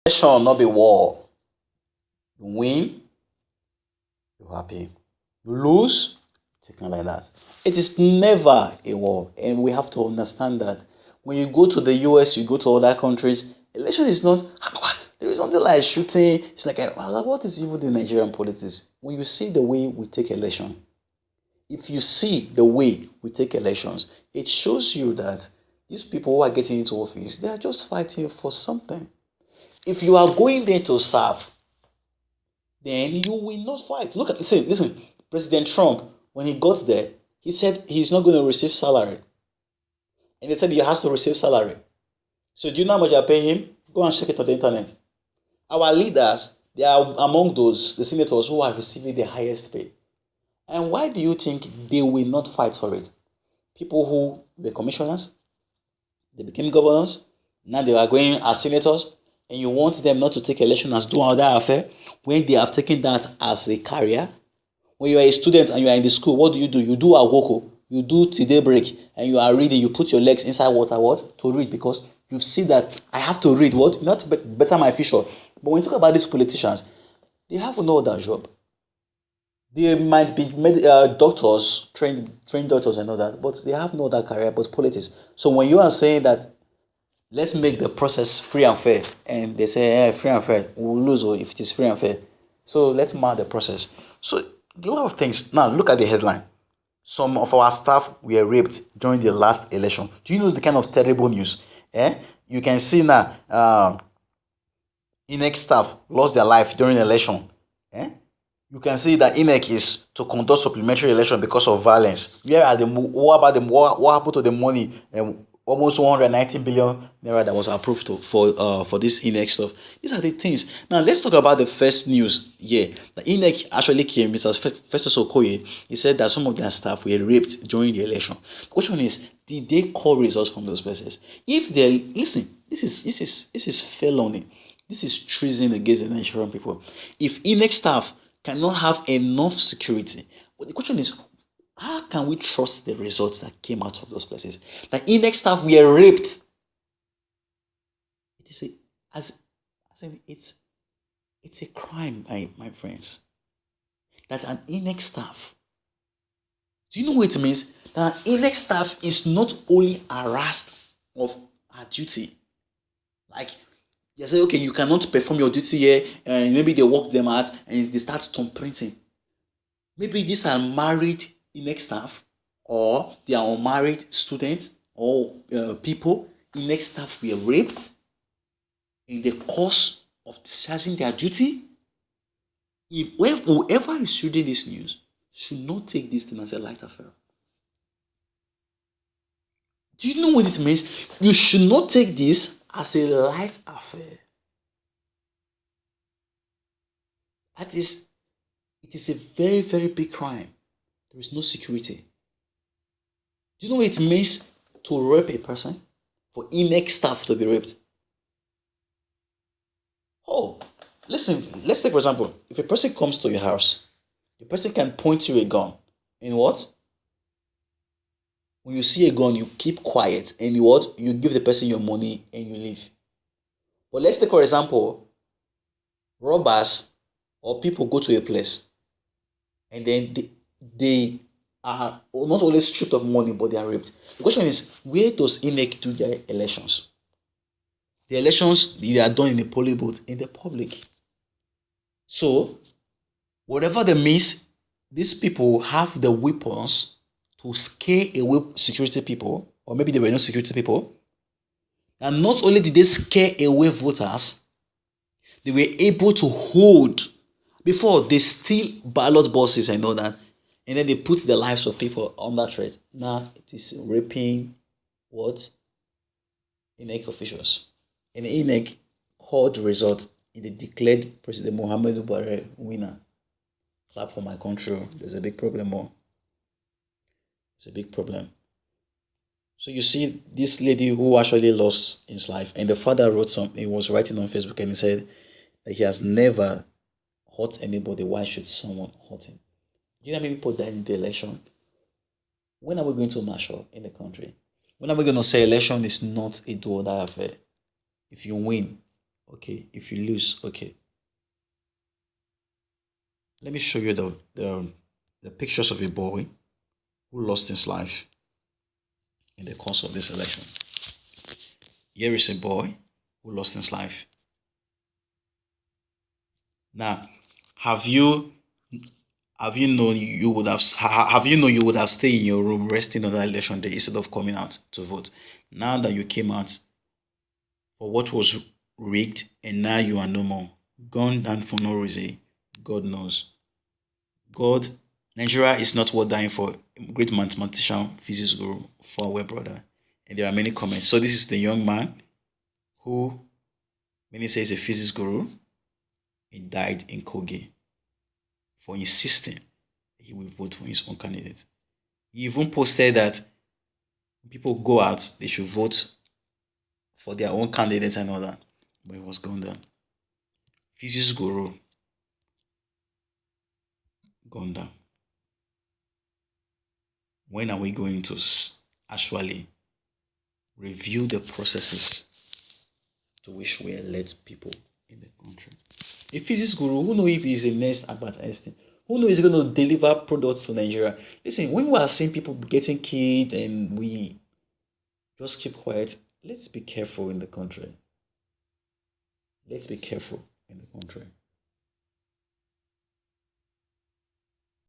Election not be war. You win, you're happy. You lose, taken like that. It is never a war, and we have to understand that when you go to the US, you go to other countries, election is not. There is nothing like shooting. It's like, what is even the Nigerian politics? When you see the way we take election, if you see the way we take elections, it shows you that these people who are getting into office, they are just fighting for something. If you are going there to serve, then you will not fight. Look at listen. President Trump, when he got there, he said he's not going to receive salary, and they said he has to receive salary. So do you know how much I pay him? Go and check it on the internet. Our leaders, they are among those the senators who are receiving the highest pay. And why do you think they will not fight for it? People who were commissioners, they became governors, now they are going as senators, and you want them not to take election as do another affair when they have taken that as a career. When you are a student and you are in the school, what do? You do awoko, you do till daybreak, and you are reading. You put your legs inside water, what to read, because you see that I have to read what not better my future. But when you talk about these politicians, they have no other job. They might be doctors, trained doctors and all that, but they have no other career but politics. So when you are saying that let's make the process free and fair, and they say free and fair, we'll lose if it is free and fair. So let's mark the process. So a lot of things. Now look at the headline. Some of our staff were raped during the last election. Do you know the kind of terrible news? You can see now Inec staff lost their life during the election. You can see that Inec is to conduct supplementary election because of violence. Where are the what about the what happened to the money? Almost 190 billion naira that was approved for this Inec stuff. These are the things. Now let's talk about the first news here. The Inec actually came. Mr. Festus Okoye. He said that some of their staff were raped during the election. The question is, did they call results from those places? If they listen, this is felony. This is treason against the Nigerian people. If Inec staff cannot have enough security, but the question is, how can we trust the results that came out of those places? Like Inec staff were raped. It is it's a crime, my friends. That an Inec staff. Do you know what it means? That an Inec staff is not only harassed of her duty. Like they say, okay, you cannot perform your duty here, and maybe they work them out and they start thumbprinting. Maybe these are married Inec staff, or they are unmarried students or people. Inec staff were raped in the course of discharging their duty. If whoever is reading this news should not take this thing as a light affair. Do you know what it means? You should not take this as a light affair. That is, it is a very, very big crime. There is no security. Do you know what it means to rape a person? For Inec staff to be raped? Oh, listen, let's take for example, if a person comes to your house, the person can point you a gun. And what? When you see a gun, you keep quiet and you give the person your money and you leave. But let's take for example, robbers or people go to a place and then they are not only stripped of money but they are raped. The question is, where does Inec do their elections? The elections they are done in the polling booth in the public. So whatever the means, these people have the weapons to scare away security people, or maybe they were not security people. And not only did they scare away voters, they were able to hold before they steal ballot boxes and all that, and then they put the lives of people under threat. Now it is raping what? Inec officials. And Inec called the result in the declared President Muhammadu Buhari winner. Clap for my country. There's a big problem more. It's a big problem. So you see this lady who actually lost his life, and the father wrote something. He was writing on Facebook and he said that he has never hurt anybody. Why should someone hurt him? Do you know how many people died in the election? When are we going to march up in the country? When are we going to say election is not a do or die affair? If you win, Okay, if you lose, okay. Let me show you the pictures of a boy who lost his life in the course of this election. Here is a boy who lost his life. Now, have you known you would have you known you would have stayed in your room resting on that election day instead of coming out to vote? Now that you came out for what was rigged and now you are no more, gone down for no reason, God knows. God, Nigeria is not worth dying for. Great mathematician, physics guru, far brother. And there are many comments. So this is the young man who many say is a physics guru. He died in Kogi for insisting he will vote for his own candidate. He even posted that people go out, they should vote for their own candidates and all that. But it was gone down. Physics guru, gone down. When are we going to actually review the processes to which we elect people in the country? A physics guru, who knows if he's a next Albert Einstein? Who knows he's going to deliver products to Nigeria? Listen, when we are seeing people getting killed and we just keep quiet, let's be careful in the country. Let's be careful in the country.